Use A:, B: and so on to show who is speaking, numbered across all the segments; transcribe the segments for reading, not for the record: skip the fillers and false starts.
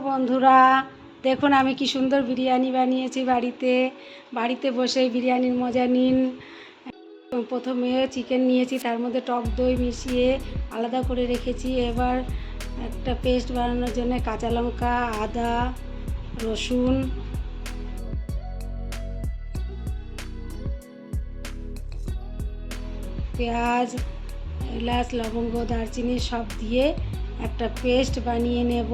A: বন্ধুরা, দেখুন আমি কি সুন্দর বিরিয়ানি বানিয়েছি বাড়িতে বসে বিরিয়ানির মজা নিন। প্রথমে চিকেন নিয়েছি, তার মধ্যে টক দই মিশিয়ে আলাদা করে রেখেছি। এবার একটা পেস্ট বানানোর জন্য কাঁচা লঙ্কা, আদা, রসুন, পেঁয়াজ, এলাচ, লবঙ্গ, দারচিনি সব দিয়ে একটা পেস্ট বানিয়ে নেব।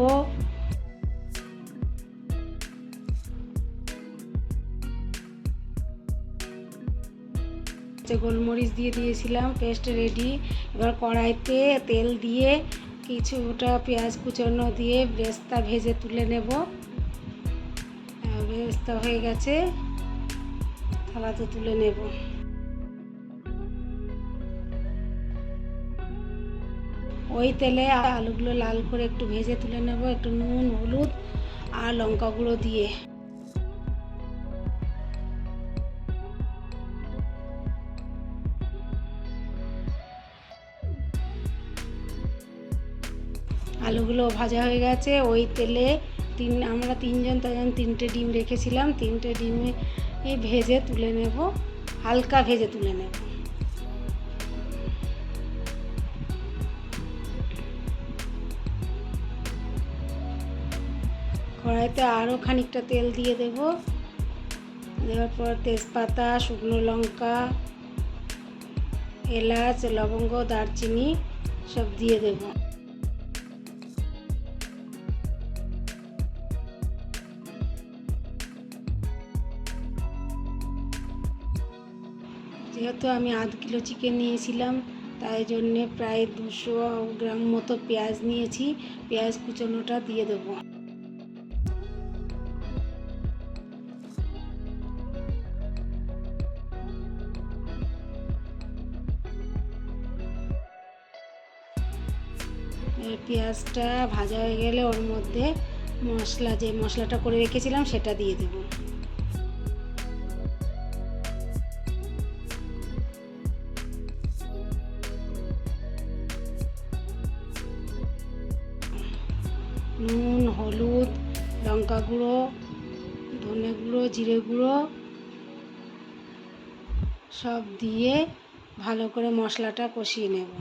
A: গোলমরিচ দিয়ে দিয়েছিলাম, পেস্ট রেডি। এবার কড়াইতে তেল দিয়ে কিছুটা পেঁয়াজ কুচনো দিয়ে বেরেস্তা ভেজে তুলে নেব। বেরেস্তা হয়ে গেছে, থালাতে তুলে নেব। ওই তেলে আলুগুলো লাল করে একটু ভেজে তুলে নেব, একটু নুন, হলুদ আর লঙ্কা গুঁড়ো দিয়ে। আলুগুলো ভাজা হয়ে গেছে। ওই তেলে আমরা তিনজন, তাই জন্য 3টে ডিম রেখেছিলাম, 3টে ডিমে ভেজে তুলে নেব, হালকা ভেজে তুলে নেব। কড়াইতে আরও খানিকটা তেল দিয়ে দেব। দেওয়ার পর তেজপাতা, শুকনো লঙ্কা, এলাচ, লবঙ্গ, দারচিনি সব দিয়ে দেব। যেহেতু আমি আধ কিলো চিকেন নিয়েছিলাম, তাই জন্যে প্রায় 200 গ্রাম মতো পেঁয়াজ নিয়েছি। পেঁয়াজ কুচনোটা দিয়ে দেবো। পেঁয়াজটা ভাজা হয়ে গেলে ওর মধ্যে যে মশলাটা করে রেখেছিলাম সেটা দিয়ে দেব। নুন, হলুদ, লঙ্কা গুঁড়ো, ধনে গুঁড়ো, জিরে গুঁড়ো সব দিয়ে ভালো করে মশলাটা কষিয়ে নেব।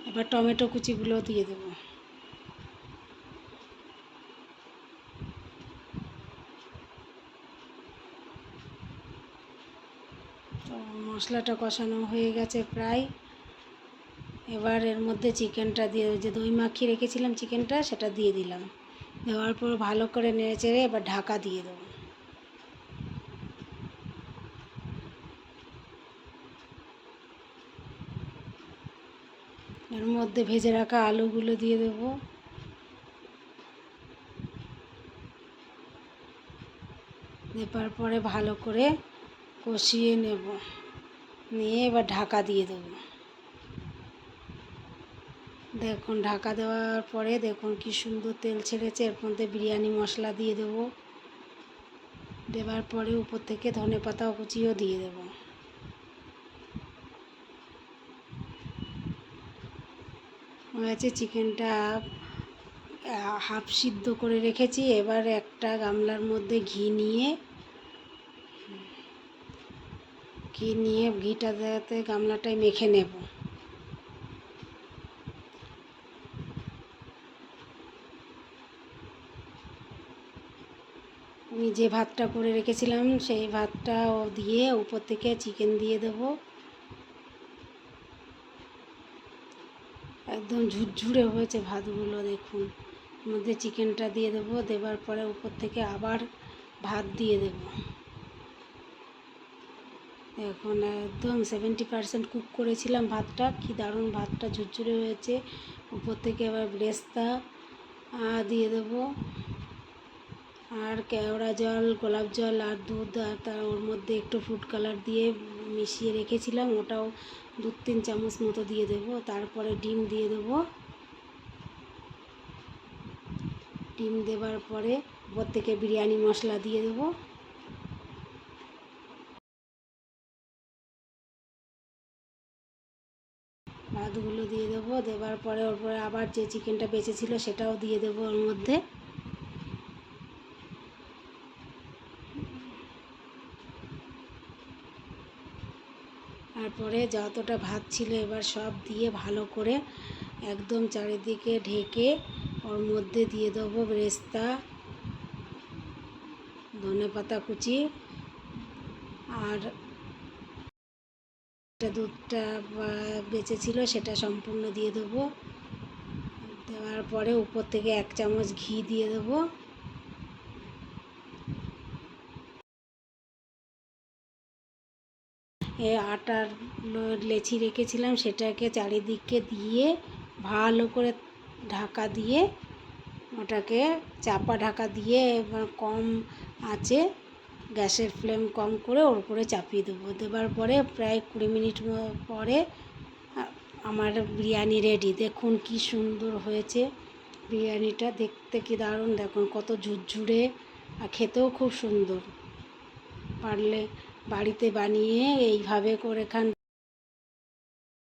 A: এবার টমেটো কুচিগুলো দিয়ে দেব। মশলাটা কষানো হয়ে গেছে প্রায়। এবার এর মধ্যে চিকেনটা দিয়ে, যে দই মাখিয়ে রেখেছিলাম চিকেনটা, সেটা দিয়ে দিলাম। দেওয়ার পর ভালো করে নেড়ে চেড়ে এবার ঢাকা দিয়ে দেবো। এর মধ্যে ভেজে রাখা আলুগুলো দিয়ে দেব। দেওয়ার পরে ভালো করে কষিয়ে নেব, নিয়ে এবার ঢাকা দিয়ে দেব। দেখুন ঢাকা দেওয়ার পরে দেখুন কি সুন্দর তেল ছেড়েছে। এর মধ্যে বিরিয়ানি মশলা দিয়ে দেব। দেওয়ার পরে উপর থেকে ধনেপাতা কুচিও দিয়ে দেব। হয়েছে, চিকেনটা হাফ সিদ্ধ করে রেখেছি। এবার একটা গামলার মধ্যে ঘি নিয়ে ঘিটা যাতে গামলাটায় মেখে নেব। আমি যে ভাতটা করে রেখেছিলাম সেই ভাতটা দিয়ে উপর থেকে চিকেন দিয়ে দেব। একদম ঝুরঝুরে হয়েছে ভাতগুলো, দেখুন। মধ্যে চিকেনটা দিয়ে দেবো। দেওয়ার পরে উপর থেকে আবার ভাত দিয়ে দেব। এখন একদম 70% কুক করেছিলাম ভাতটা, কি দারুণ ভাতটা ঝুরঝুরে হয়েছে। উপর থেকে আবার বেরেস্তা দিয়ে দেব, আর কেওড়া জল, গোলাপ জল আর দুধ, আর তার ওর মধ্যে একটু ফুড কালার দিয়ে মিশিয়ে রেখেছিলাম, ওটাও 2-3 চামচ মতো দিয়ে দেব। তারপরে ডিম দিয়ে দেব। ডিম দেওয়ার পরে উপর থেকে বিরিয়ানি মশলা দিয়ে দেবো। ভাতগুলো দিয়ে দেবো, দেওয়ার পরে ওর পরে আবার যে চিকেনটা বেঁচেছিল সেটাও দিয়ে দেবো ওর মধ্যে। তারপরে যতটা ভাত ছিল এবার সব দিয়ে ভালো করে একদম চারিদিকে ঢেকে ওর মধ্যে দিয়ে দেবো বেরেস্তা, ধনেপাতা কুচি, আর দুধটা বেঁচেছিল সেটা সম্পূর্ণ দিয়ে দেবো। দেওয়ার পরে উপর থেকে 1 চামচ ঘি দিয়ে দেবো। আটার লেচি রেখেছিলাম সেটাকে চারিদিকে দিয়ে ভালো করে ঢাকা দিয়ে ওটাকে চাপা ঢাকা দিয়ে এবার কম আঁচে গ্যাসের ফ্লেম কম করে ওর উপরে চাপিয়ে দেবো। দেওয়ার পরে প্রায় 20 মিনিট পরে আমার বিরিয়ানি রেডি। দেখুন কি সুন্দর হয়েছে বিরিয়ানিটা, দেখতে কি দারুণ, দেখুন কত ঝুরঝুরে আর খেতেও খুব সুন্দর। পারলে বাড়িতে বানিয়ে এইভাবে করে খান।